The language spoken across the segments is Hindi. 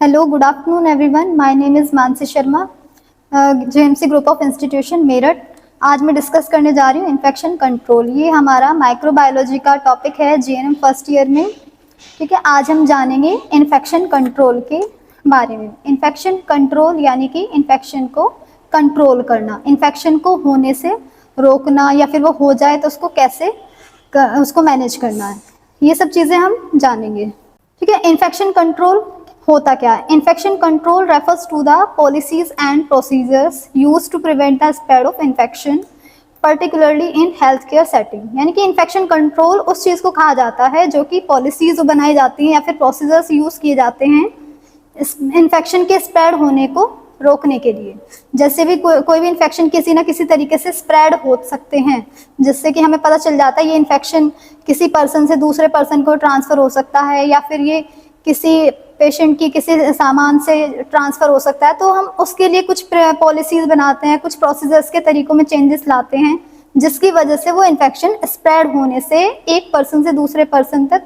Hello, good afternoon everyone. My name is Mansi Sharma, JMC group of institution Meerut. आज मैं डिस्कस करने जा रही हूँ इन्फेक्शन कंट्रोल। ये हमारा माइक्रोबायोलॉजी का टॉपिक है जीएनएम फर्स्ट ईयर में। ठीक है, आज हम जानेंगे इन्फेक्शन कंट्रोल के बारे में। इन्फेक्शन कंट्रोल यानी कि इन्फेक्शन को कंट्रोल करना, इन्फेक्शन को होने से रोकना, या फिर वो हो जाए तो उसको कैसे उसको मैनेज करना है, ये सब चीज़ें हम जानेंगे। ठीक है, इन्फेक्शन कंट्रोल होता क्या है? Infection control refers to the policies and procedures used to prevent the spread of infection particularly in health care setting. यानी कि इन्फेक्शन कंट्रोल उस चीज़ को कहा जाता है जो कि पॉलिसीज बनाई जाती हैं या फिर प्रोसीजर्स यूज़ किए जाते हैं इन्फेक्शन के स्प्रेड होने को रोकने के लिए। जैसे भी कोई भी इन्फेक्शन किसी ना किसी तरीके से स्प्रेड हो सकते हैं, जिससे कि हमें पता चल जाता है ये इन्फेक्शन किसी पर्सन से दूसरे पर्सन को ट्रांसफ़र हो सकता है, या फिर ये किसी पेशेंट की किसी सामान से ट्रांसफ़र हो सकता है। तो हम उसके लिए कुछ पॉलिसीज़ बनाते हैं, कुछ प्रोसीजर्स के तरीक़ों में चेंजेस लाते हैं, जिसकी वजह से वो इन्फेक्शन स्प्रेड होने से एक पर्सन से दूसरे पर्सन तक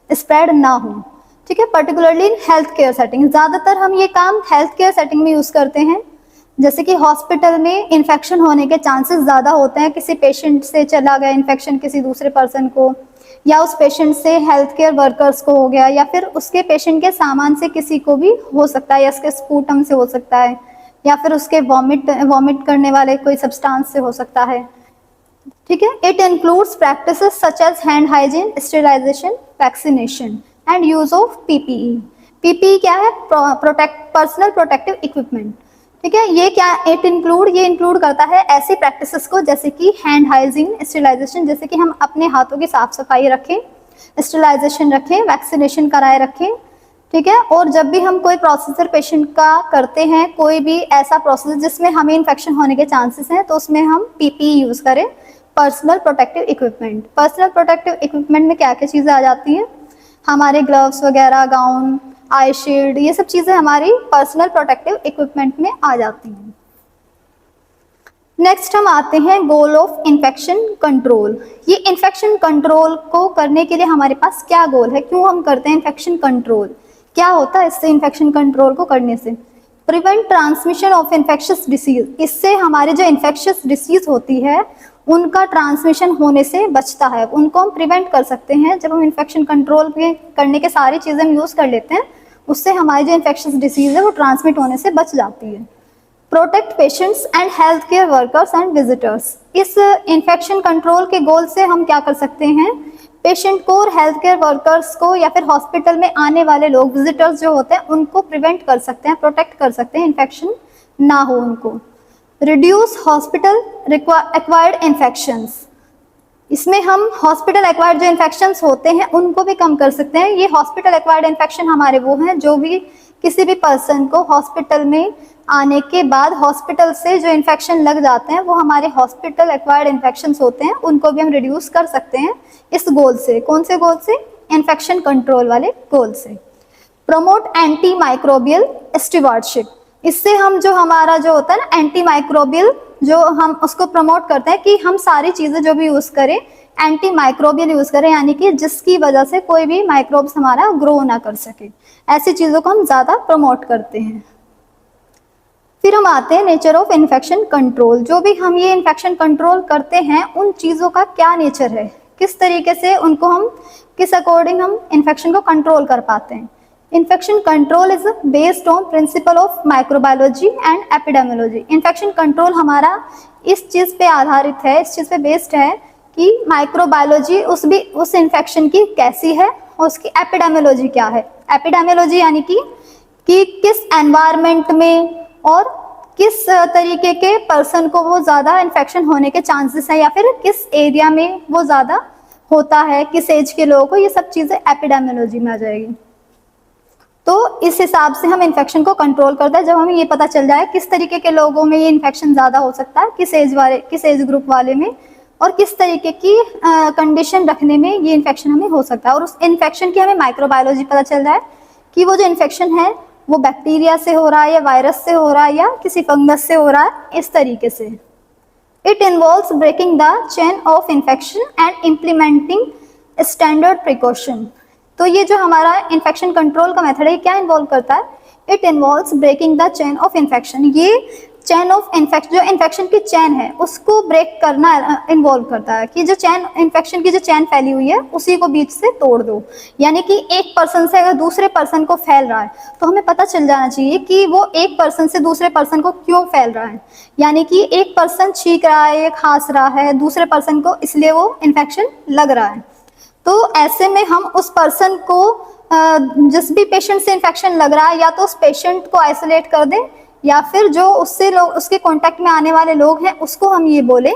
स्प्रेड ना हो। ठीक है, particularly in health care setting. ज़्यादातर हम ये काम हेल्थ केयर सेटिंग में यूज़ करते हैं। जैसे कि हॉस्पिटल में इन्फेक्शन होने के चांसेस ज़्यादा होते हैं, किसी पेशेंट से चला गया इन्फेक्शन किसी दूसरे पर्सन को, या उस पेशेंट से हेल्थ केयर वर्कर्स को हो गया, या फिर उसके पेशेंट के सामान से किसी को भी हो सकता है, या उसके स्पूटम से हो सकता है, या फिर उसके वॉमिट करने वाले कोई सब्सटेंस से हो सकता है। ठीक है, it includes practices such as hand hygiene, sterilisation, vaccination and use of PPE. PPE क्या है? Personal protective equipment. ठीक है, ये क्या ये इंक्लूड करता है ऐसी प्रैक्टिसेस को जैसे कि हैंड हाइजीन, स्टेरिलाइजेशन, जैसे कि हम अपने हाथों की साफ सफाई रखें, स्टेरिलाइजेशन रखें, वैक्सीनेशन कराए रखें। ठीक है, और जब भी हम कोई प्रोसीजर पेशेंट का करते हैं, कोई भी ऐसा प्रोसीजर जिसमें हमें इन्फेक्शन होने के चांसेस हैं, तो उसमें हम पीपीई यूज़ करें, personal protective equipment. Personal protective equipment में क्या क्या चीज़ें आ जाती हैं? हमारे ग्लव्स वगैरह, गाउन, आई शील्ड, ये सब चीज़ें हमारी पर्सनल प्रोटेक्टिव इक्विपमेंट में आ जाती हैं। नेक्स्ट हम आते हैं गोल ऑफ इन्फेक्शन कंट्रोल। ये इन्फेक्शन कंट्रोल को करने के लिए हमारे पास क्या गोल है, क्यों हम करते हैं इन्फेक्शन कंट्रोल, क्या होता है इससे इन्फेक्शन कंट्रोल को करने से? Prevent transmission of infectious disease. इससे हमारे जो इन्फेक्शियस डिसीज होती है उनका ट्रांसमिशन होने से बचता है, उनको हम प्रिवेंट कर सकते हैं। जब हम इन्फेक्शन कंट्रोल करने के सारी चीज़ें हम यूज़ कर लेते हैं, उससे हमारी जो इन्फेक्शियस डिसीज़ है वो ट्रांसमिट होने से बच जाती है। Protect patients and health care workers and visitors. इस इन्फेक्शन कंट्रोल के गोल से हम क्या कर सकते हैं? पेशेंट को और हेल्थ केयर वर्कर्स को, या फिर हॉस्पिटल में आने वाले लोग, विजिटर्स जो होते हैं, उनको प्रिवेंट कर सकते हैं, प्रोटेक्ट कर सकते हैं, इन्फेक्शन ना हो उनको। Reduce hospital acquired infections. इसमें हम हॉस्पिटल एक्वायर्ड जो इन्फेक्शंस होते हैं उनको भी कम कर सकते हैं। ये हॉस्पिटल एक्वायर्ड इन्फेक्शन हमारे वो हैं जो भी किसी भी पर्सन को हॉस्पिटल में आने के बाद हॉस्पिटल से जो इन्फेक्शन लग जाते हैं वो हमारे हॉस्पिटल एक्वायर्ड इन्फेक्शंस होते हैं, उनको भी हम रिड्यूस कर सकते हैं इस गोल से। कौन से गोल से? इन्फेक्शन कंट्रोल वाले गोल से। Promote anti microbial stewardship. इससे हम जो हमारा जो होता है ना एंटी माइक्रोबियल, जो हम उसको प्रमोट करते हैं कि हम सारी चीज़ें जो भी यूज़ करें एंटी माइक्रोबियल यूज़ करें, यानी कि जिसकी वजह से कोई भी माइक्रोब्स हमारा ग्रो ना कर सके, ऐसी चीज़ों को हम ज़्यादा प्रमोट करते हैं। फिर हम आते हैं नेचर ऑफ इन्फेक्शन कंट्रोल। जो भी हम ये इन्फेक्शन कंट्रोल करते हैं उन चीज़ों का क्या नेचर है, किस तरीके से उनको हम किस अकॉर्डिंग हम इन्फेक्शन को कंट्रोल कर पाते हैं। Infection control is based on principle of microbiology and epidemiology. Infection control हमारा इस चीज़ पे आधारित है, इस चीज़ पे बेस्ड है कि माइक्रोबायोलॉजी उस इन्फेक्शन की कैसी है और उसकी एपिडेमियोलॉजी क्या है। एपिडेमियोलॉजी यानी कि किस एनवायरनमेंट में और किस तरीके के पर्सन को वो ज़्यादा इन्फेक्शन होने के चांसेस हैं, या फिर किस एरिया में वो ज़्यादा होता है, किस एज के लोगों को, ये सब चीज़ें एपिडेमियोलॉजी में आ जाएगी। तो इस हिसाब से हम इन्फेक्शन को कंट्रोल करते हैं। जब हमें ये पता चल जाए किस तरीके के लोगों में ये इन्फेक्शन ज़्यादा हो सकता है, किस एज ग्रुप वाले में, और किस तरीके की कंडीशन रखने में ये इन्फेक्शन हमें हो सकता है, और उस इन्फेक्शन की हमें माइक्रोबायोलॉजी पता चल जाए कि वो जो इन्फेक्शन है वो बैक्टीरिया से हो रहा है, या वायरस से हो रहा है, या किसी फंगस से हो रहा है, इस तरीके से। It involves breaking the chain of infection and implementing standard precaution. तो ये जो हमारा इन्फेक्शन कंट्रोल का मेथड है क्या इन्वॉल्व करता है? It involves breaking the chain of infection. ये चेन ऑफ इन्फेक्शन, जो इन्फेक्शन की चेन है उसको ब्रेक करना इन्वॉल्व करता है कि जो चेन इन्फेक्शन की जो चेन फैली हुई है उसी को बीच से तोड़ दो। यानी कि एक पर्सन से अगर दूसरे पर्सन को फैल रहा है तो हमें पता चल जाना चाहिए कि वो एक पर्सन से दूसरे पर्सन को क्यों फैल रहा है। यानी कि एक पर्सन छींक रहा है, खांस रहा है दूसरे पर्सन को, इसलिए वो इन्फेक्शन लग रहा है। तो ऐसे में हम उस पर्सन को जिस भी पेशेंट से इन्फेक्शन लग रहा है या तो उस पेशेंट को आइसोलेट कर दें या फिर जो उससे लोग उसके कांटेक्ट में आने वाले लोग हैं उसको हम ये बोलें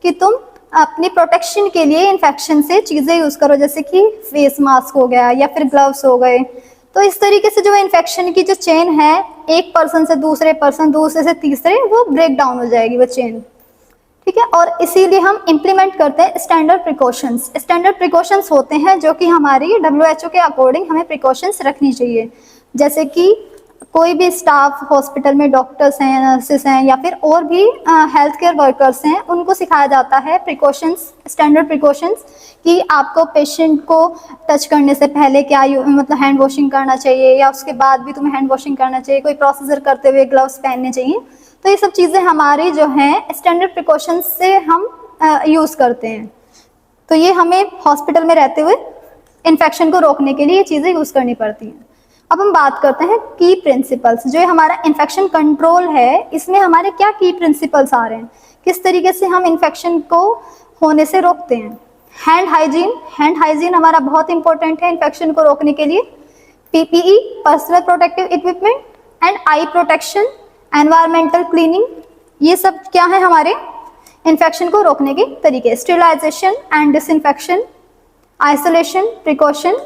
कि तुम अपनी प्रोटेक्शन के लिए इन्फेक्शन से चीज़ें यूज़ करो, जैसे कि फेस मास्क हो गया या फिर ग्लव्स हो गए। तो इस तरीके से जो इन्फेक्शन की जो चेन है एक पर्सन से दूसरे पर्सन, दूसरे से तीसरे, वो ब्रेक डाउन हो जाएगी वो चेन। ठीक है, और इसीलिए हम इम्प्लीमेंट करते हैं स्टैंडर्ड प्रिकॉशंस। स्टैंडर्ड प्रिकॉशंस होते हैं जो कि हमारी WHO के अकॉर्डिंग हमें प्रिकॉशंस रखनी चाहिए। जैसे कि कोई भी स्टाफ हॉस्पिटल में, डॉक्टर्स हैं, नर्सेस हैं या फिर और भी हेल्थ केयर वर्कर्स हैं, उनको सिखाया जाता है प्रिकॉशंस, स्टैंडर्ड प्रिकॉशंस, कि आपको पेशेंट को टच करने से पहले क्या मतलब हैंड वॉशिंग करना चाहिए या उसके बाद भी तुम्हें हैंड वॉशिंग करना चाहिए, कोई प्रोसीजर करते हुए ग्लव्स पहनने चाहिए। तो ये सब चीज़ें हमारी जो हैं स्टैंडर्ड प्रिकॉशंस से हम यूज़ करते हैं। तो ये हमें हॉस्पिटल में रहते हुए इन्फेक्शन को रोकने के लिए ये चीज़ें यूज़ करनी पड़ती हैं। अब हम बात करते हैं की प्रिंसिपल्स। जो हमारा इन्फेक्शन कंट्रोल है इसमें हमारे क्या की प्रिंसिपल्स आ रहे हैं, किस तरीके से हम इन्फेक्शन को होने से रोकते हैं। हैंड हाइजीन, हैंड हाइजीन हमारा बहुत इंपॉर्टेंट है इन्फेक्शन को रोकने के लिए। PPE, personal protective equipment, and I protection, environmental cleaning, ये सब क्या है हमारे इन्फेक्शन को रोकने के तरीके। Sterilisation and disinfection, isolation, precaution.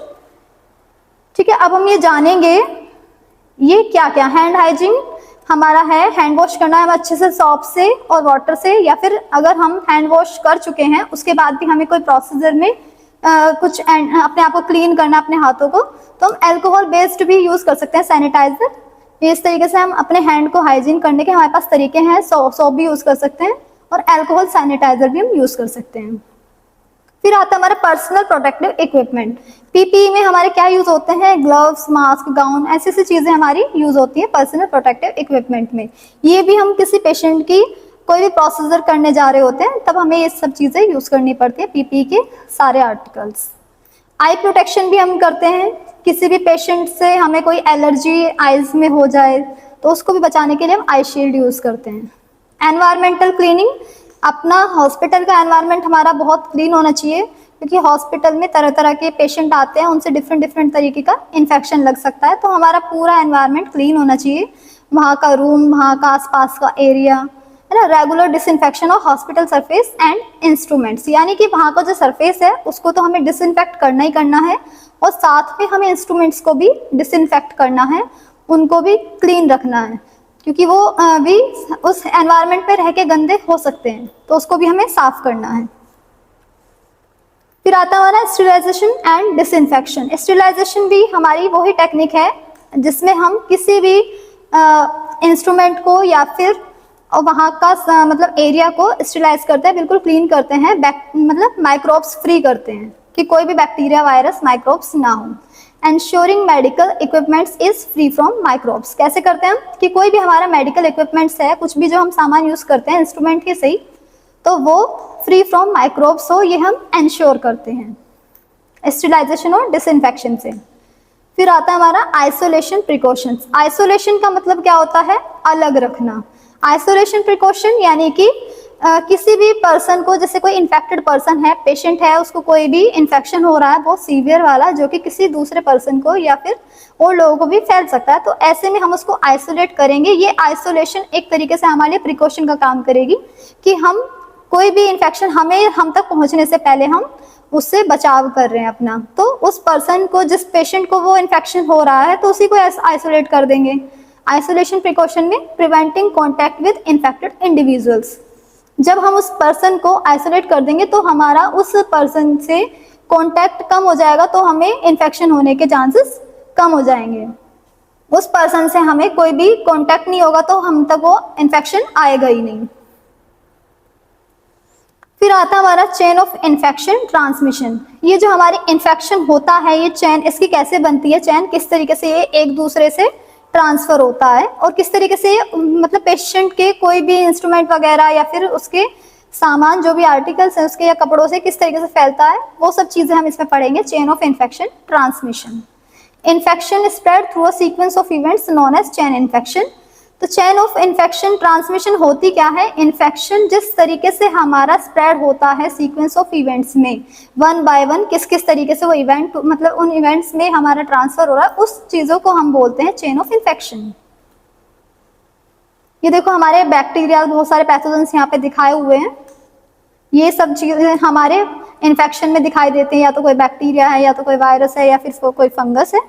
ठीक है, अब हम ये जानेंगे ये क्या क्या। हैंड हाइजीन हमारा है हैंड वॉश करना है अच्छे से सॉप से और वाटर से, या फिर अगर हम हैंड वॉश कर चुके हैं उसके बाद भी हमें कोई प्रोसीजर में कुछ अपने आप को क्लीन करना अपने हाथों को, तो हम अल्कोहल बेस्ड भी यूज़ कर सकते हैं, सैनिटाइजर। इस तरीके से हम अपने हैंड को हाइजीन करने के हमारे पास तरीके हैं। सॉप भी यूज़ कर सकते हैं और अल्कोहल सैनिटाइजर भी हम यूज़ कर सकते हैं। फिर आता है हमारा पर्सनल प्रोटेक्टिव इक्विपमेंट। PPE में हमारे क्या यूज़ होते हैं, ग्लव्स, मास्क, गाउन, ऐसी ऐसी चीज़ें हमारी यूज़ होती है पर्सनल प्रोटेक्टिव इक्विपमेंट में। ये भी हम किसी पेशेंट की कोई भी प्रोसीजर करने जा रहे होते हैं तब हमें ये सब चीज़ें यूज़ करनी पड़ती है, PPE के सारे आर्टिकल्स। आई प्रोटेक्शन भी हम करते हैं, किसी भी पेशेंट से हमें कोई एलर्जी आइज में हो जाए तो उसको भी बचाने के लिए हम आई शील्ड यूज़ करते हैं। एनवायरमेंटल क्लीनिंग, अपना हॉस्पिटल का एनवायरनमेंट हमारा बहुत क्लीन होना चाहिए, क्योंकि हॉस्पिटल में तरह तरह के पेशेंट आते हैं, उनसे डिफरेंट डिफरेंट तरीके का इन्फेक्शन लग सकता है, तो हमारा पूरा एनवायरनमेंट क्लीन होना चाहिए। वहाँ का रूम, वहाँ का आसपास का एरिया, है ना। Regular disinfection of hospital surface and instruments, यानी कि वहाँ का जो सरफेस है उसको तो हमें डिसइंफेक्ट करना ही करना है और साथ में हमें इंस्ट्रूमेंट्स को भी डिसइंफेक्ट करना है, उनको भी क्लीन रखना है, क्योंकि वो भी उस एनवायरनमेंट पे रह के गंदे हो सकते हैं, तो उसको भी हमें साफ करना है। फिर आता है हमारा स्टेरिलाइजेशन एंड डिसइंफेक्शन। स्टेरिलाइजेशन भी हमारी वही टेक्निक है जिसमें हम किसी भी इंस्ट्रूमेंट को या फिर वहाँ का मतलब एरिया को स्टेरिलाइज करते हैं, बिल्कुल क्लीन करते हैं, मतलब माइक्रोब्स फ्री करते हैं कि कोई भी बैक्टीरिया, वायरस, माइक्रोब्स ना हो। Ensuring medical equipments is free from microbes। कैसे करते हैं हम कि कोई भी हमारा मेडिकल इक्विपमेंट्स है, कुछ भी जो हम सामान यूज करते हैं इंस्ट्रूमेंट ही सही, तो वो फ्री फ्रॉम माइक्रोब्स हो, ये हम एंश्योर करते हैं स्टेरिलाइजेशन और डिसइंफेक्शन से। फिर आता है हमारा आइसोलेशन प्रिकॉशंस। आइसोलेशन का मतलब क्या होता है, अलग रखना। आइसोलेशन प्रिकॉशन यानी कि किसी भी पर्सन को, जैसे कोई इन्फेक्टेड पर्सन है, पेशेंट है, उसको कोई भी इन्फेक्शन हो रहा है बहुत सीवियर वाला, जो कि किसी दूसरे पर्सन को या फिर और लोगों को भी फैल सकता है, तो ऐसे में हम उसको आइसोलेट करेंगे। ये आइसोलेशन एक तरीके से हमारे लिए प्रिकॉशन का काम करेगी कि हम कोई भी इन्फेक्शन हम तक पहुंचने से पहले हम उससे बचाव कर रहे हैं अपना। तो उस पर्सन को, जिस पेशेंट को वो इन्फेक्शन हो रहा है, तो उसी को आइसोलेट कर देंगे। आइसोलेशन प्रिकॉशन में preventing contact with infected individuals, जब हम उस पर्सन को आइसोलेट कर देंगे तो हमारा उस पर्सन से कांटेक्ट कम हो जाएगा, तो हमें इन्फेक्शन होने के चांसेस कम हो जाएंगे। उस पर्सन से हमें कोई भी कांटेक्ट नहीं होगा तो हम तक वो इन्फेक्शन आएगा ही नहीं। फिर आता है हमारा चेन ऑफ इन्फेक्शन ट्रांसमिशन। ये जो हमारी इन्फेक्शन होता है, ये चेन इसकी कैसे बनती है, चेन किस तरीके से ये एक दूसरे से ट्रांसफर होता है और किस तरीके से मतलब पेशेंट के कोई भी इंस्ट्रूमेंट वगैरह या फिर उसके सामान जो भी आर्टिकल्स हैं उसके या कपड़ों से किस तरीके से फैलता है, वो सब चीजें हम इसमें पढ़ेंगे। Chain of infection transmission. Infection spread through a sequence of events known as chain infection. तो चेन ऑफ इन्फेक्शन ट्रांसमिशन होती क्या है, इन्फेक्शन जिस तरीके से हमारा स्प्रेड होता है सीक्वेंस ऑफ इवेंट्स में, वन बाय वन किस किस तरीके से वो इवेंट मतलब उन इवेंट्स में हमारा ट्रांसफर हो रहा है, उस चीजों को हम बोलते हैं चेन ऑफ इन्फेक्शन। ये देखो हमारे बैक्टीरिया बहुत सारे पैथोजेंस यहाँ पे दिखाए हुए हैं। ये सब चीजें हमारे इन्फेक्शन में दिखाई देते हैं, या तो कोई बैक्टीरिया है या तो कोई वायरस है या फिर कोई फंगस है।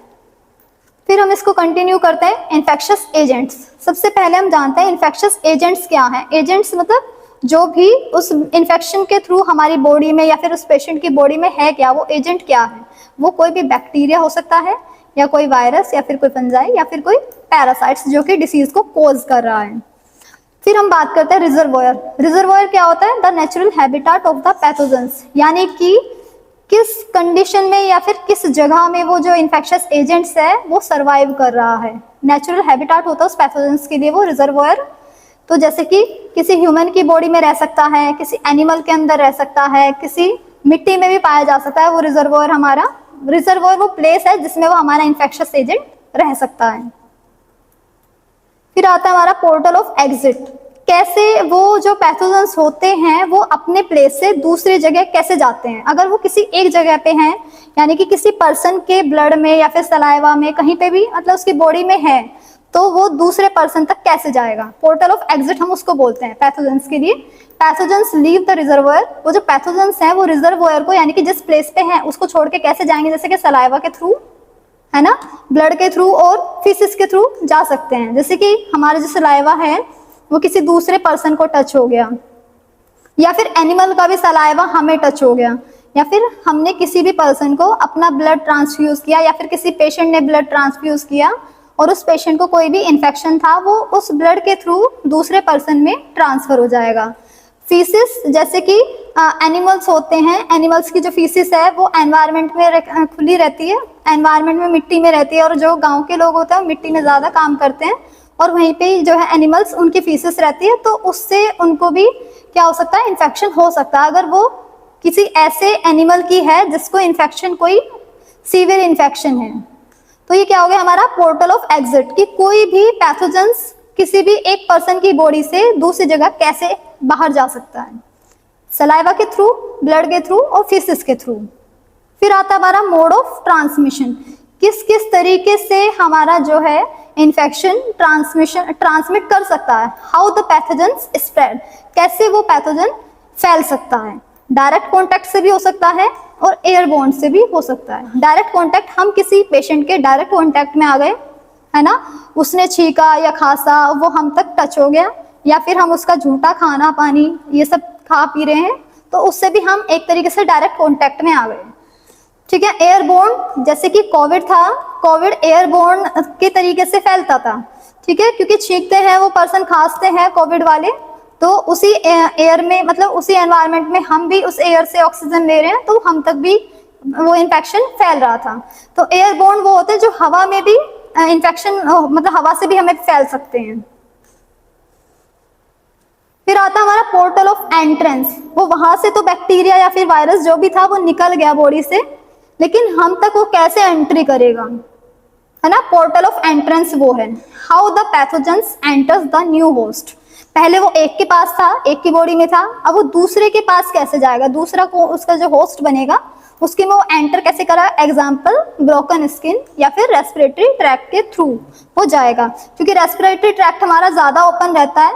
फिर हम इसको कंटिन्यू करते हैं इन्फेक्शियस एजेंट्स। सबसे पहले हम जानते हैं इन्फेक्शियस एजेंट्स क्या हैं। एजेंट्स मतलब जो भी उस इन्फेक्शन के थ्रू हमारी बॉडी में या फिर उस पेशेंट की बॉडी में है क्या, वो एजेंट क्या है। वो कोई भी बैक्टीरिया हो सकता है या कोई वायरस या फिर कोई फंजाई या फिर कोई पैरासाइट्स जो कि डिसीज को कोज कर रहा है। फिर हम बात करते हैं रिजर्वोयर। रिजर्वोयर क्या होता है, the natural habitat of the pathogens, यानी कि किस कंडीशन में या फिर किस जगह में वो जो इन्फेक्शियस एजेंट्स है वो सरवाइव कर रहा है। नेचुरल हैबिटाट होता है उस पैथोजेंस के लिए वो रिजर्वोयर। तो जैसे कि किसी ह्यूमन की बॉडी में रह सकता है, किसी एनिमल के अंदर रह सकता है, किसी मिट्टी में भी पाया जा सकता है। वो रिजर्वोयर हमारा, रिजर्वोयर वो प्लेस है जिसमें वो हमारा इन्फेक्शियस एजेंट रह सकता है। फिर आता है हमारा पोर्टल ऑफ एग्जिट। कैसे वो जो पैथोजेंस होते हैं वो अपने प्लेस से दूसरी जगह कैसे जाते हैं। अगर वो किसी एक जगह पे हैं, यानी कि किसी पर्सन के ब्लड में या फिर सलाइवा में कहीं पे भी मतलब उसकी बॉडी में है, तो वो दूसरे पर्सन तक कैसे जाएगा। पोर्टल ऑफ एग्जिट हम उसको बोलते हैं पैथोजेंस के लिए। Pathogens leave the reservoir. वो जो पैथोजेंस हैं वो रिजर्वोयर को, यानी कि जिस प्लेस पे हैं उसको छोड़ के कैसे जाएंगे, जैसे कि सलाइवा के थ्रू, है ना, ब्लड के थ्रू और फिसिस के थ्रू जा सकते हैं। जैसे कि हमारा जो सलाइवा है वो किसी दूसरे पर्सन को टच हो गया, या फिर एनिमल का भी सलाइवा हमें टच हो गया, या फिर हमने किसी भी पर्सन को अपना ब्लड ट्रांसफ्यूज किया, या फिर किसी पेशेंट ने ब्लड ट्रांसफ्यूज किया और उस पेशेंट को कोई भी इन्फेक्शन था, वो उस ब्लड के थ्रू दूसरे पर्सन में ट्रांसफर हो जाएगा। फीसिस, जैसे कि एनिमल्स होते हैं, एनिमल्स की जो फीसिस है वो एनवायरनमेंट में खुली रहती है, एनवायरनमेंट में मिट्टी में रहती है, और जो गांव के लोग होते हैं मिट्टी में ज़्यादा काम करते हैं और वहीं पे जो है एनिमल्स उनकी फीसिस रहती है, तो उससे उनको भी क्या हो सकता है, इन्फेक्शन हो सकता है। अगर वो किसी ऐसे एनिमल की है जिसको इन्फेक्शन, कोई सीवियर इन्फेक्शन है, तो ये क्या हो गया हमारा पोर्टल ऑफ एग्जिट, कि कोई भी पैथोजेंस किसी भी एक पर्सन की बॉडी से दूसरी जगह कैसे बाहर जा सकता है, सलाइवा के थ्रू, ब्लड के थ्रू और फिसिस के थ्रू। फिर आता है हमारा मोड ऑफ ट्रांसमिशन, किस किस तरीके से हमारा जो है इन्फेक्शन ट्रांसमिट कर सकता है। हाउ द पैथोजेंस स्प्रेड, कैसे वो पैथोजन फैल सकता है। डायरेक्ट कॉन्टैक्ट से भी हो सकता है और एयरबोर्न से भी हो सकता है। डायरेक्ट कॉन्टैक्ट, हम किसी पेशेंट के डायरेक्ट कॉन्टैक्ट में आ गए, है ना, उसने छींका या खांसा, वो हम तक टच हो गया, या फिर हम उसका झूठा खाना पानी ये सब खा पी रहे हैं, तो उससे भी हम एक तरीके से डायरेक्ट कॉन्टैक्ट में आ गए। ठीक है। एयरबोर्न, जैसे कि कोविड था, कोविड एयरबोर्न के तरीके से फैलता था, ठीक है, क्योंकि छींकते हैं वो पर्सन, खांसते हैं कोविड वाले, तो उसी एयर में मतलब उसी एनवायरनमेंट में हम भी उस एयर से ऑक्सीजन ले रहे हैं, तो हम तक भी वो इन्फेक्शन फैल रहा था। तो एयरबोर्न वो होते हैं जो हवा में भी इन्फेक्शन मतलब हवा से भी हमें फैल सकते हैं। फिर आता हमारा पोर्टल ऑफ एंट्रेंस, वो वहां से तो बैक्टीरिया या फिर वायरस जो भी था वो निकल गया बॉडी से, लेकिन हम तक वो कैसे एंट्री करेगा, है ना। पोर्टल ऑफ एंट्रेंस वो है how the pathogens enters the new host. पहले वो एक के पास था, एक की बॉडी में था, अब वो दूसरे के पास कैसे जाएगा, दूसरा को उसका जो होस्ट बनेगा उसके में वो एंटर कैसे करा। एग्जाम्पल ब्रोकन स्किन या फिर रेस्पिरेटरी ट्रैक्ट के थ्रू हो जाएगा, क्योंकि रेस्पिरेटरी ट्रैक्ट हमारा ज्यादा ओपन रहता है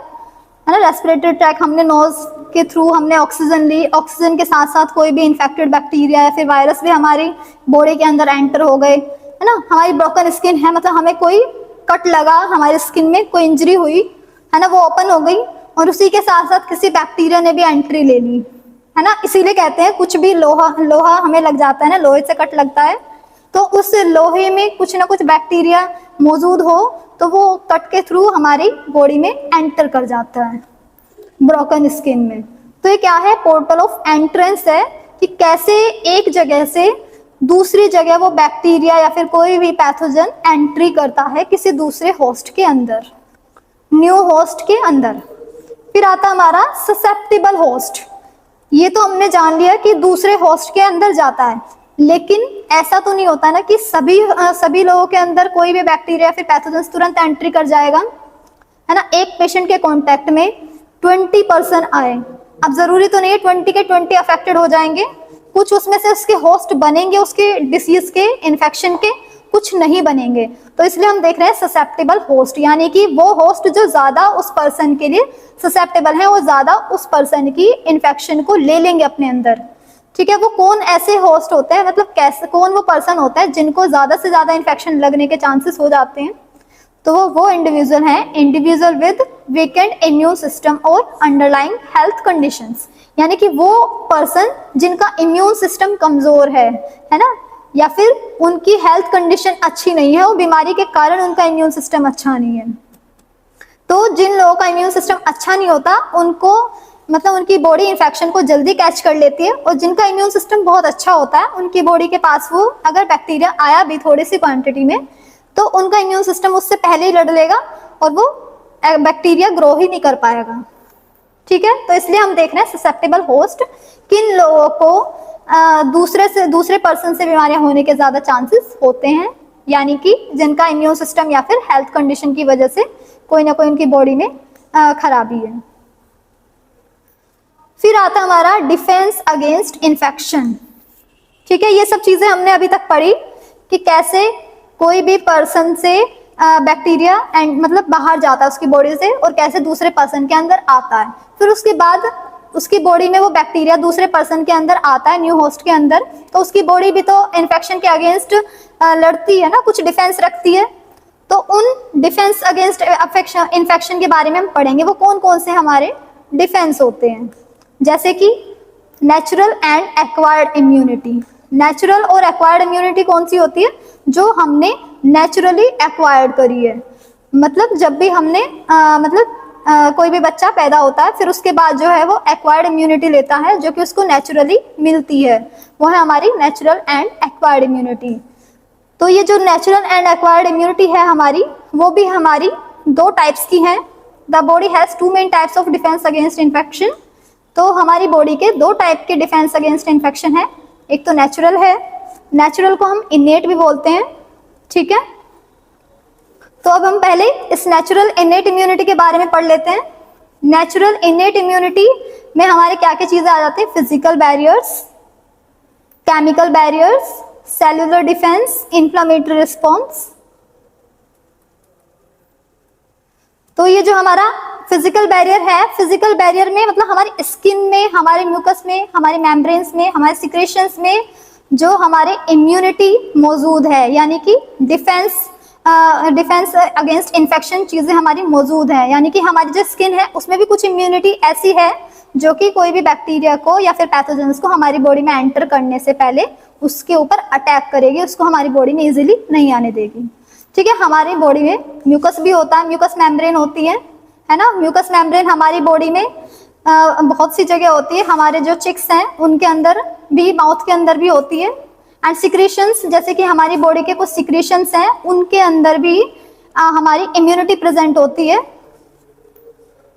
ना। रेस्पिरेटरी ट्रैक्ट हमने नोज के थ्रू हमने ऑक्सीजन ली, ऑक्सीजन के साथ साथ कोई भी इन्फेक्टेड बैक्टीरिया या फिर वायरस भी हमारी बॉडी के अंदर एंटर हो गए, है ना। हमारी ब्रोकन स्किन है, मतलब हमें कोई कट लगा, हमारी स्किन में कोई इंजरी हुई, है ना, वो ओपन हो गई और उसी के साथ साथ किसी बैक्टीरिया ने भी एंट्री ले ली, है ना। इसीलिए कहते हैं कुछ भी लोहा हमें लग जाता है ना, लोहे से कट लगता है, तो उस लोहे में कुछ ना कुछ बैक्टीरिया मौजूद हो तो वो कट के थ्रू हमारी बॉडी में एंटर कर जाता है ब्रोकन स्किन में। तो ये क्या है, पोर्टल ऑफ एंट्रेंस है कि कैसे एक जगह से दूसरी जगह वो बैक्टीरिया या फिर कोई भी पैथोजन एंट्री करता है किसी दूसरे होस्ट के अंदर, न्यू होस्ट के अंदर। फिर आता हमारा ससेप्टिबल होस्ट। ये तो हमने जान लिया कि दूसरे होस्ट के अंदर जाता है, लेकिन ऐसा तो नहीं होता ना कि सभी लोगों के अंदर कोई भी बैक्टीरिया फिर पैथोजन तुरंत एंट्री कर जाएगा, है ना। एक पेशेंट के कांटेक्ट में 20 पर्सन आए, अब जरूरी तो नहीं है 20 के 20 अफेक्टेड हो जाएंगे, कुछ उसमें से उसके होस्ट बनेंगे उसके डिसीज के, इन्फेक्शन के, कुछ नहीं बनेंगे। तो इसलिए हम देख रहे हैं ससेप्टेबल होस्ट, यानी कि वो होस्ट जो ज्यादा उस पर्सन के लिए ससेप्टेबल है, वो ज्यादा उस पर्सन की इन्फेक्शन को ले लेंगे अपने अंदर। ठीक है, वो कौन ऐसे होस्ट होते हैं, मतलब कैसे, कौन वो पर्सन होता है जिनको ज्यादा से ज्यादा इन्फेक्शन लगने के चांसेस हो जाते हैं। तो वो इंडिविजुअल हैं, individual with weekend immune system और अंडरलाइंग हेल्थ कंडीशंस, यानी कि वो पर्सन जिनका इम्यून सिस्टम कमजोर है ना, या फिर उनकी हेल्थ कंडीशन अच्छी नहीं है, वो बीमारी के कारण उनका इम्यून सिस्टम अच्छा नहीं है। तो जिन लोगों का इम्यून सिस्टम अच्छा नहीं होता उनको, मतलब उनकी बॉडी इन्फेक्शन को जल्दी कैच कर लेती है, और जिनका इम्यून सिस्टम बहुत अच्छा होता है उनकी बॉडी के पास वो अगर बैक्टीरिया आया भी थोड़ी सी क्वांटिटी में, तो उनका इम्यून सिस्टम उससे पहले ही लड़ लेगा और वो बैक्टीरिया ग्रो ही नहीं कर पाएगा। ठीक है, तो इसलिए हम देख रहे हैं ससेप्टेबल होस्ट किन लोगों को दूसरे पर्सन से बीमारियां होने के ज्यादा चांसेस होते हैं, यानी कि जिनका इम्यून सिस्टम या फिर हेल्थ कंडीशन की वजह से कोई ना कोई उनकी बॉडी में खराबी है। फिर आता हमारा डिफेंस अगेंस्ट इन्फेक्शन। ठीक है, ये सब चीजें हमने अभी तक पढ़ी कि कैसे कोई भी पर्सन से बैक्टीरिया एंड मतलब बाहर जाता है उसकी बॉडी से, और कैसे दूसरे पर्सन के अंदर आता है। फिर उसके बाद उसकी बॉडी में वो बैक्टीरिया दूसरे पर्सन के अंदर आता है, न्यू होस्ट के अंदर, तो उसकी बॉडी भी तो इन्फेक्शन के अगेंस्ट लड़ती है ना, कुछ डिफेंस रखती है। तो उन डिफेंस अगेंस्ट इन्फेक्शन के बारे में हम पढ़ेंगे, वो कौन कौन से हमारे डिफेंस होते हैं, जैसे कि natural and acquired immunity. Natural और एक्वायर्ड इम्यूनिटी कौन सी होती है, जो हमने नेचुरली एक्वायर्ड करी है, मतलब जब भी हमने कोई भी बच्चा पैदा होता है फिर उसके बाद जो है वो एक्वायर्ड इम्यूनिटी लेता है जो कि उसको नेचुरली मिलती है, वो है हमारी नेचुरल एंड एक्वायर्ड इम्यूनिटी। तो ये जो नेचुरल एंड एक्वायर्ड इम्यूनिटी है हमारी, वो भी हमारी दो टाइप्स की हैं। The body has two main types of defence against infection. तो हमारी बॉडी के दो टाइप के डिफेंस अगेंस्ट इन्फेक्शन है, एक तो नेचुरल है, नेचुरल को हम इनेट भी बोलते हैं। ठीक है, तो अब हम पहले इस नेचुरल इनेट इम्यूनिटी के बारे में पढ़ लेते हैं। नेचुरल इनेट इम्यूनिटी में हमारे क्या क्या चीजें आ जाती हैं, physical barriers, chemical barriers, cellular defence, inflammatory response. तो ये जो हमारा फिजिकल बैरियर है, फिजिकल बैरियर में मतलब हमारी स्किन में, हमारे म्यूकस में, हमारे मेम्ब्रेन्स में, हमारे सिक्रेशंस में जो हमारे इम्यूनिटी मौजूद है, यानी कि डिफेंस अगेंस्ट इन्फेक्शन चीजें हमारी मौजूद है, यानी कि हमारी जो स्किन है उसमें भी कुछ इम्यूनिटी ऐसी है जो कि कोई भी बैक्टीरिया को या फिर पैथोजेंस को हमारी बॉडी में एंटर करने से पहले उसके ऊपर अटैक करेगी, उसको हमारी बॉडी में इजीली नहीं आने देगी। ठीक है, हमारी बॉडी में म्यूकस भी होता है, म्यूकस मेम्ब्रेन होती है ना। म्यूकस मेम्ब्रेन हमारी बॉडी में बहुत सी जगह होती है, हमारे जो चिक्स हैं उनके अंदर भी, माउथ के अंदर भी होती है। एंड सिक्रीशंस, जैसे कि हमारी बॉडी के कुछ सिक्रीशंस हैं उनके अंदर भी हमारी इम्यूनिटी प्रेजेंट होती है।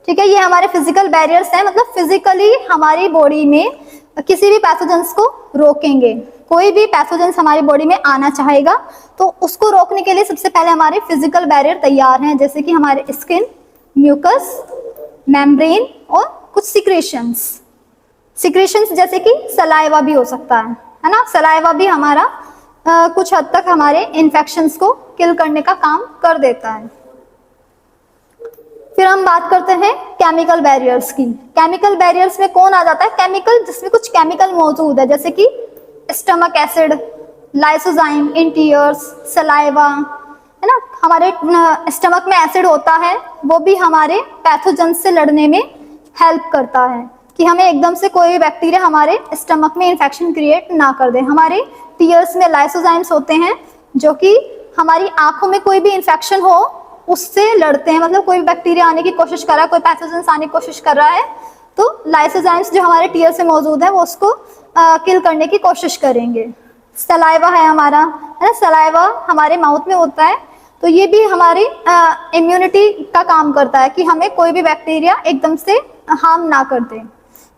ठीक है, ये हमारे फिजिकल बैरियर्स हैं, मतलब फिजिकली हमारी बॉडी में किसी भी पैथोजेंस को रोकेंगे। कोई भी पैथोजेंस हमारी बॉडी में आना चाहेगा तो उसको रोकने के लिए सबसे पहले हमारे फिजिकल बैरियर तैयार हैं, जैसे कि हमारे स्किन, म्यूकस, मेम्ब्रेन और कुछ सिक्रेशंस। सिक्रेशंस जैसे कि सलाइवा भी हो सकता है ना। सलाइवा भी हमारा कुछ हद तक हमारे इन्फेक्शंस को किल करने का काम कर देता है। फिर हम बात करते हैं केमिकल बैरियर्स की। केमिकल बैरियर्स में कौन आ जाता है, केमिकल जिसमें कुछ केमिकल मौजूद है, जैसे कि stomach acid, lysozyme in tears, saliva, है ना। हमारे स्टमक में एसिड होता है, वो भी हमारे पैथोजन से लड़ने में हेल्प करता है कि हमें एकदम से कोई भी बैक्टीरिया हमारे स्टमक में इन्फेक्शन क्रिएट ना कर दे। हमारे टीयर्स में लाइसोजाइम्स होते हैं जो कि हमारी आंखों में कोई भी इन्फेक्शन हो उससे लड़ते हैं, मतलब कोई बैक्टीरिया आने की कोशिश कर रहा है, कोई पैथोजेंस आने की कोशिश कर रहा है तो लाइसोजाइम्स जो हमारे टीएस में मौजूद है वो उसको किल करने की कोशिश करेंगे। सलाइवा है हमारा, है ना, सलाइवा हमारे माउथ में होता है, तो ये भी हमारी इम्यूनिटी का काम करता है कि हमें कोई भी बैक्टीरिया एकदम से हार्म ना कर दे।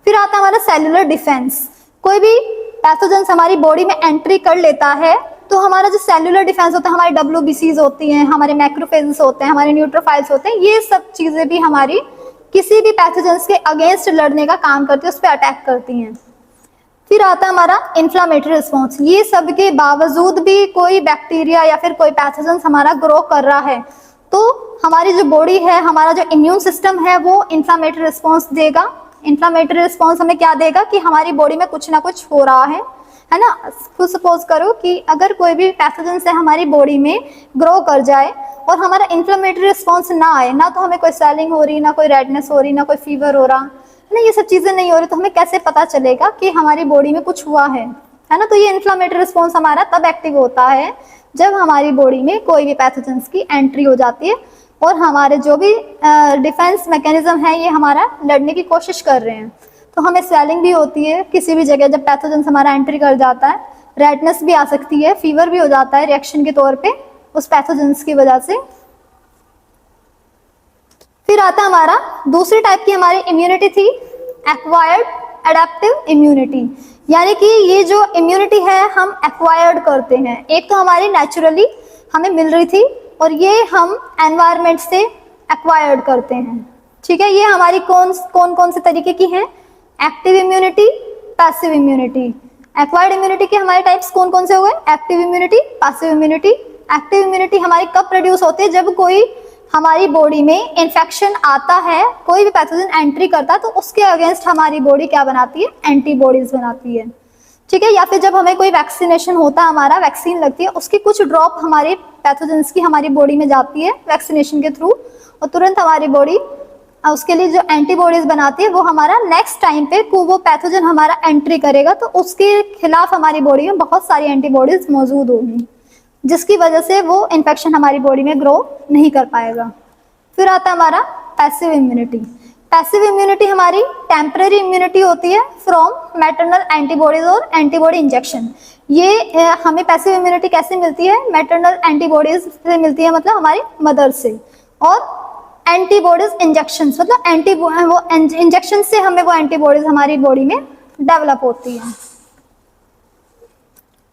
फिर आता है हमारा सेलुलर डिफेंस। कोई भी पैथोजेंस हमारी बॉडी में एंट्री कर लेता है तो हमारा जो सेलुलर डिफेंस होता है, हमारी WBCs होती हैं, हमारे मैक्रोफेजेस होते हैं, हमारे न्यूट्रोफाइल्स होते हैं, ये सब चीजें भी हमारी किसी भी पैथोजेंस के अगेंस्ट लड़ने का काम करती है, उस पर अटैक करती हैं। फिर आता है हमारा इन्फ्लामेटरी रिस्पॉन्स। ये सब के बावजूद भी कोई बैक्टीरिया या फिर कोई पैथोजेंस हमारा ग्रो कर रहा है तो हमारी जो बॉडी है, हमारा जो इम्यून सिस्टम है, वो इन्फ्लामेटरी रिस्पॉन्स देगा। इन्फ्लामेटरी रिस्पॉन्स हमें क्या देगा कि हमारी बॉडी में कुछ ना कुछ हो रहा है ना। खुद सपोज करो कि अगर कोई भी पैथोजेंस है हमारी बॉडी में ग्रो कर जाए और हमारा इन्फ्लामेटरी रिस्पॉन्स ना आए, ना तो हमें कोई स्वेलिंग हो रही, ना कोई रेडनेस हो रही, ना कोई फीवर हो रहा, ना ये सब चीजें नहीं हो रही, तो हमें कैसे पता चलेगा कि हमारी बॉडी में कुछ हुआ है ना। तो ये इन्फ्लामेटरी रिस्पॉन्स हमारा तब एक्टिव होता है जब हमारी बॉडी में कोई भी पैथोजेंस की एंट्री हो जाती है और हमारे जो भी डिफेंस मैकेनिज्म है ये हमारा लड़ने की कोशिश कर रहे हैं। तो हमें स्वेलिंग भी होती है किसी भी जगह जब पैथोजेंस हमारा एंट्री कर जाता है, रेडनेस भी आ सकती है, फीवर भी हो जाता है रिएक्शन के तौर पे उस पैथोजेंस की वजह से। फिर आता हमारा दूसरी टाइप की हमारी इम्यूनिटी थी, एक्वायर्ड एडेप्टिव इम्यूनिटी, यानी कि ये जो इम्यूनिटी है हम एक्वायर्ड करते हैं। एक तो हमारी नेचुरली हमें मिल रही थी और ये हम एनवायरनमेंट से एक्वायर्ड करते हैं, ठीक है। ये हमारी कौन से तरीके की हैं, active immunity, passive immunity. Acquired immunity के हमारे टाइप्स कौन से हो गए, active immunity, passive immunity. Active immunity हमारी कब प्रोड्यूस होती है, जब कोई हमारी बॉडी में इन्फेक्शन आता है, कोई भी पैथोजन एंट्री करता है तो उसके अगेंस्ट हमारी बॉडी क्या बनाती है, एंटीबॉडीज बनाती है, ठीक है। या फिर जब हमें कोई वैक्सीनेशन होता है, हमारा वैक्सीन लगती है, उसकी कुछ ड्रॉप हमारे पैथोजेंस की हमारी बॉडी में जाती है वैक्सीनेशन के थ्रू और तुरंत हमारी बॉडी उसके लिए जो एंटीबॉडीज बनाती है वो हमारा नेक्स्ट टाइम पे वो पैथोजन हमारा एंट्री करेगा तो उसके खिलाफ हमारी बॉडी में बहुत सारी एंटीबॉडीज मौजूद होगी, जिसकी वजह से वो इन्फेक्शन हमारी बॉडी में ग्रो नहीं कर पाएगा। फिर आता है हमारा पैसिव इम्यूनिटी। पैसिव इम्यूनिटी हमारी टेम्पररी इम्यूनिटी होती है फ्रॉम मैटरनल एंटीबॉडीज और एंटीबॉडी इंजेक्शन। ये हमें पैसिव इम्यूनिटी कैसे मिलती है, मैटरनल एंटीबॉडीज से मिलती है, मतलब हमारी मदर से, और एंटीबॉडीज इंजेक्शन मतलब वो इंजेक्शन से हमें वो एंटीबॉडीज हमारी बॉडी में डेवलप होती है।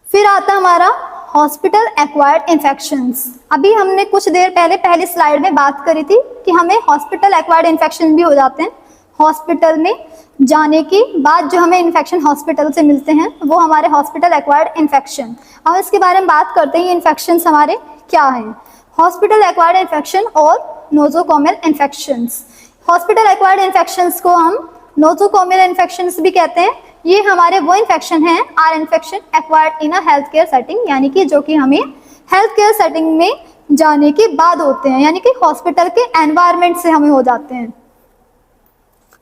फिर आता है हमारा हॉस्पिटल एक्वायर्ड इन्फेक्शंस। अभी हमने कुछ देर पहले पहली स्लाइड में बात करी थी कि हमें हॉस्पिटल एक्वायर्ड इन्फेक्शन भी हो जाते हैं। हॉस्पिटल में जाने के बाद जो हमें इन्फेक्शन हॉस्पिटल से मिलते हैं वो हमारे हॉस्पिटल एक्वायर्ड इन्फेक्शन। अब इसके बारे में बात करते हैं, ये इन्फेक्शंस हमारे क्या हैं। हॉस्पिटल एक्वायर्ड इन्फेक्शन और nosocomial infections. Hospital acquired infections को हम नोजोकोमियल इन्फेक्शंस भी कहते हैं। ये हमारे वो इन्फेक्शन हैं are infection acquired in a health care setting, यानी कि जो कि हमें हेल्थ केयर सेटिंग में जाने के बाद होते हैं, यानी कि हॉस्पिटल के एनवायरनमेंट से हमें हो जाते हैं।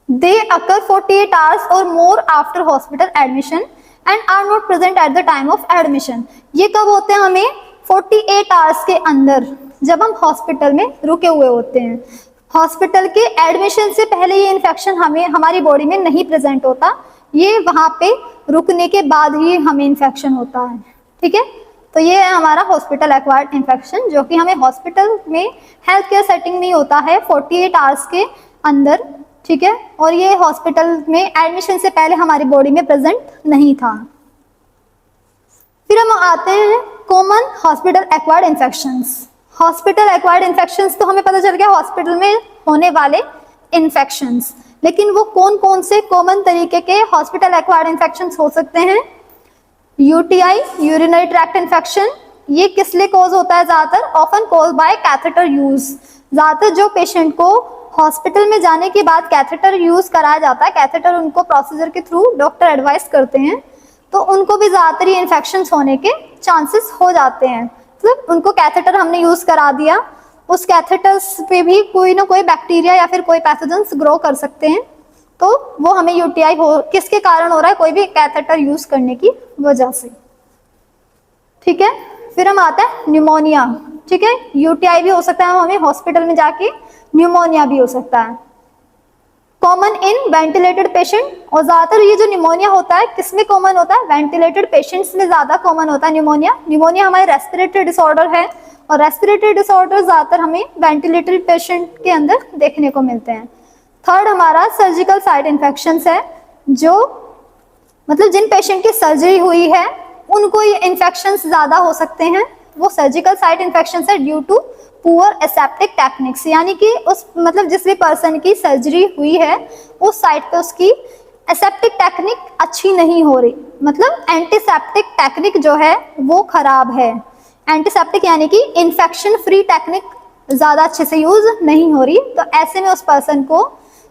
दे अकर 48 आवर्स और more after hospital admission and are not present at the time of admission. ये कब होते हैं, हमें 48 आवर्स के अंदर, जब हम हॉस्पिटल में रुके हुए होते हैं। हॉस्पिटल के एडमिशन से पहले ये इन्फेक्शन हमें हमारी बॉडी में नहीं प्रेजेंट होता, ये वहां पे रुकने के बाद ही हमें इन्फेक्शन होता है, ठीक है। तो ये है हमारा हॉस्पिटल एक्वायर्ड इन्फेक्शन, जो कि हमें हॉस्पिटल में हेल्थ केयर सेटिंग में होता है 48 आवर्स के अंदर, ठीक है। और ये हॉस्पिटल में एडमिशन से पहले हमारी बॉडी में प्रेजेंट नहीं था। फिर हम आते हैं common hospital acquired infections. Hospital acquired infections तो हमें पता चल गया हॉस्पिटल में होने वाले इन्फेक्शंस, लेकिन वो कौन से कॉमन तरीके के हॉस्पिटल एक्वायर्ड इन्फेक्शंस हो सकते हैं। यूटीआई, यूरिनरी ट्रैक्ट इन्फेक्शन, ये किस लिए कॉज होता है, ज्यादातर often cause by catheter use. ज्यादातर जो पेशेंट को हॉस्पिटल में जाने के बाद कैथेटर यूज कराया जाता है, कैथेटर उनको प्रोसीजर के थ्रू डॉक्टर एडवाइस करते हैं, तो उनको भी ज्यादातर ये इन्फेक्शंस होने के चांसेस हो जाते हैं। मतलब उनको कैथेटर हमने यूज करा दिया, उस कैथेटर्स पे भी कोई ना कोई बैक्टीरिया या फिर कोई पैथोजेंस ग्रो कर सकते हैं, तो वो हमें यूटीआई हो किसके कारण हो रहा है, कोई भी कैथेटर यूज करने की वजह से, ठीक है। फिर हम आता है न्यूमोनिया, ठीक है। यूटीआई भी हो सकता है हमें हॉस्पिटल में जाके, न्यूमोनिया भी हो सकता है। कॉमन इन वेंटिलेटेड पेशेंट, और ज्यादातर ये जो निमोनिया होता है किसमें कॉमन होता है, वेंटिलेटेड पेशेंट्स में ज्यादा कॉमन होता है निमोनिया। निमोनिया हमारे रेस्पिरेटरी डिसऑर्डर है और रेस्पिरेटरी डिसऑर्डर ज्यादातर हमें वेंटिलेटेड पेशेंट के अंदर देखने को मिलते हैं। थर्ड हमारा सर्जिकल साइट इन्फेक्शंस है, जो मतलब जिन पेशेंट की सर्जरी हुई है उनको ये इन्फेक्शंस ज्यादा हो सकते हैं, वो सर्जिकल साइट इन्फेक्शंस है due to poor aseptic techniques, यानी कि उस मतलब जिस भी पर्सन की सर्जरी हुई है उस साइट पे उसकी एसेप्टिक टेक्निक अच्छी नहीं हो रही, मतलब एंटीसेप्टिक टेक्निक जो है वो खराब है। एंटीसेप्टिक यानी कि इन्फेक्शन फ्री टेक्निक ज्यादा अच्छे से यूज नहीं हो रही, तो ऐसे में उस पर्सन को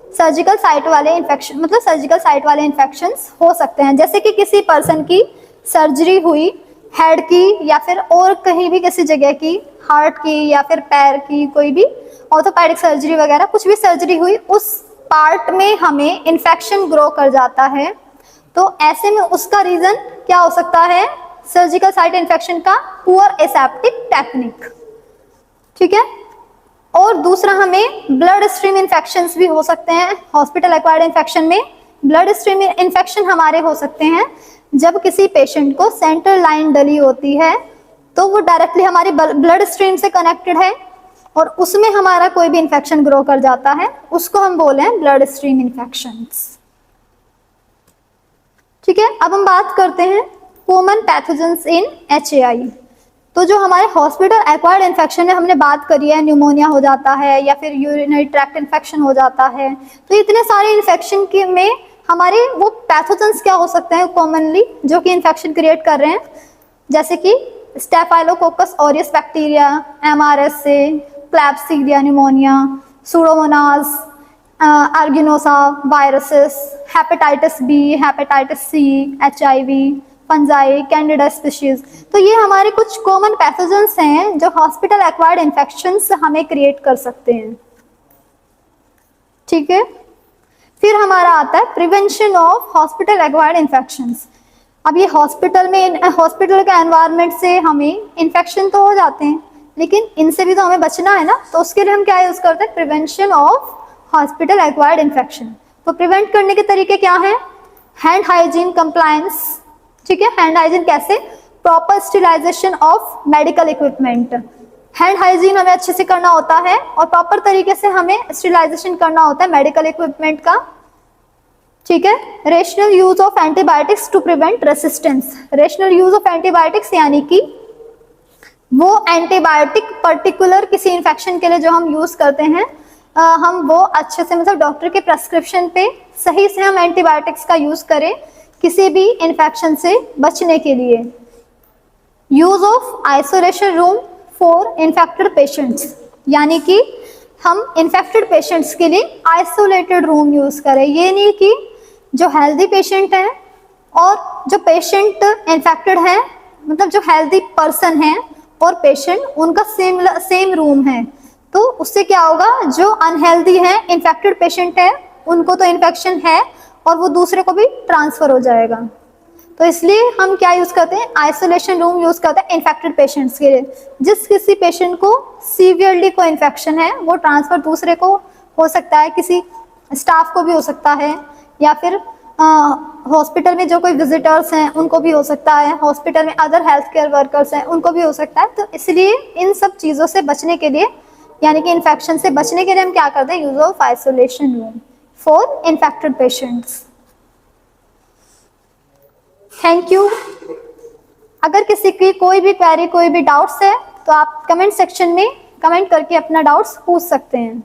सर्जिकल साइट वाले इन्फेक्शन मतलब सर्जिकल साइट वाले इन्फेक्शंस हो सकते हैं। जैसे कि किसी पर्सन की सर्जरी हुई हेड की या फिर और कहीं भी किसी जगह की, हार्ट की या फिर पैर की, कोई भी ऑर्थोपेडिक सर्जरी वगैरह कुछ भी सर्जरी हुई, उस पार्ट में हमें इन्फेक्शन ग्रो कर जाता है, तो ऐसे में उसका रीजन क्या हो सकता है, सर्जिकल साइट इन्फेक्शन का पुअर एसेप्टिक टेक्निक। ठीक है। और दूसरा हमें ब्लड स्ट्रीम इन्फेक्शंस भी हो सकते हैं। हॉस्पिटल एक्वायर्ड इन्फेक्शन में ब्लड स्ट्रीम इन्फेक्शन हमारे हो सकते हैं जब किसी पेशेंट को सेंट्रल लाइन डली होती है, तो वो डायरेक्टली हमारी ब्लड स्ट्रीम से कनेक्टेड है और उसमें हमारा कोई भी इन्फेक्शन ग्रो कर जाता है, उसको हम बोले हैं ब्लड स्ट्रीम इन्फेक्शंस। ठीक है। अब हम बात करते हैं कॉमन पैथोजेंस इन HAI। तो जो हमारे हॉस्पिटल एक्वायर्ड इन्फेक्शन में हमने बात करी है, न्यूमोनिया हो जाता है या फिर यूरिनरी ट्रैक्ट इन्फेक्शन हो जाता है, तो इतने सारे इन्फेक्शन के में हमारे वो पैथोजेंस क्या हो सकते हैं कॉमनली जो कि इन्फेक्शन क्रिएट कर रहे हैं, जैसे कि staphylococcus aureus bacteria, MRSA, klebsiella pneumonia, pseudomonas, aeruginosa viruses, hepatitis B, hepatitis C, HIV, fungi, candida species. तो ये हमारे कुछ कॉमन पैथोजेंस हैं जो हॉस्पिटल एक्वायर्ड इन्फेक्शंस हमें क्रिएट कर सकते हैं। ठीक है। फिर हमारा आता है prevention of hospital acquired infections. अब ये हॉस्पिटल के एनवायरनमेंट से हमें इन्फेक्शन तो हो जाते हैं, लेकिन इनसे भी तो हमें बचना है ना, तो उसके लिए हम क्या यूज करते हैं, prevention of hospital acquired infection. तो प्रिवेंट करने के तरीके क्या हैं, हैंड हाइजीन कंप्लायंस। ठीक है। हैंड हाइजीन कैसे, proper sterilization of medical equipment. Hand hygiene हमें अच्छे से करना होता है और प्रॉपर तरीके से हमें स्टेरिलाइजेशन करना होता है मेडिकल इक्विपमेंट का। ठीक है। Rational use of antibiotics to prevent resistance. Rational use of antibiotics यानी कि वो एंटीबायोटिक पर्टिकुलर किसी इन्फेक्शन के लिए जो हम यूज करते हैं, हम वो अच्छे से मतलब डॉक्टर के प्रेस्क्रिप्शन पे सही से हम एंटीबायोटिक्स का यूज करें किसी भी इन्फेक्शन से बचने के लिए। Use of isolation room for infected patients, यानी कि हम इन्फेक्टेड पेशेंट्स के लिए आइसोलेटेड रूम यूज करें। ये नहीं कि जो हेल्दी पेशेंट हैं और जो पेशेंट इन्फेक्टेड हैं, मतलब जो हेल्दी पर्सन है और पेशेंट उनका सेम रूम है, तो उससे क्या होगा, जो अनहेल्दी है इन्फेक्टेड पेशेंट है उनको तो इन्फेक्शन है और वो दूसरे को भी ट्रांसफर हो जाएगा। तो इसलिए हम क्या यूज करते हैं, आइसोलेशन रूम यूज करते हैं इन्फेक्टेड पेशेंट्स के लिए। जिस किसी पेशेंट को सीवियरली कोई इन्फेक्शन है वो ट्रांसफर दूसरे को हो सकता है, किसी स्टाफ को भी हो सकता है, या फिर हॉस्पिटल में जो कोई विजिटर्स हैं उनको भी हो सकता है, हॉस्पिटल में अदर हेल्थ केयर वर्कर्स हैं उनको भी हो सकता है। तो इसलिए इन सब चीज़ों से बचने के लिए, यानी कि इन्फेक्शन से बचने के लिए हम क्या करते हैं, use of isolation room for infected patients. Thank you. अगर किसी की कोई भी क्वेरी, कोई भी डाउट्स है तो आप कमेंट सेक्शन में कमेंट करके अपना डाउट्स पूछ सकते हैं।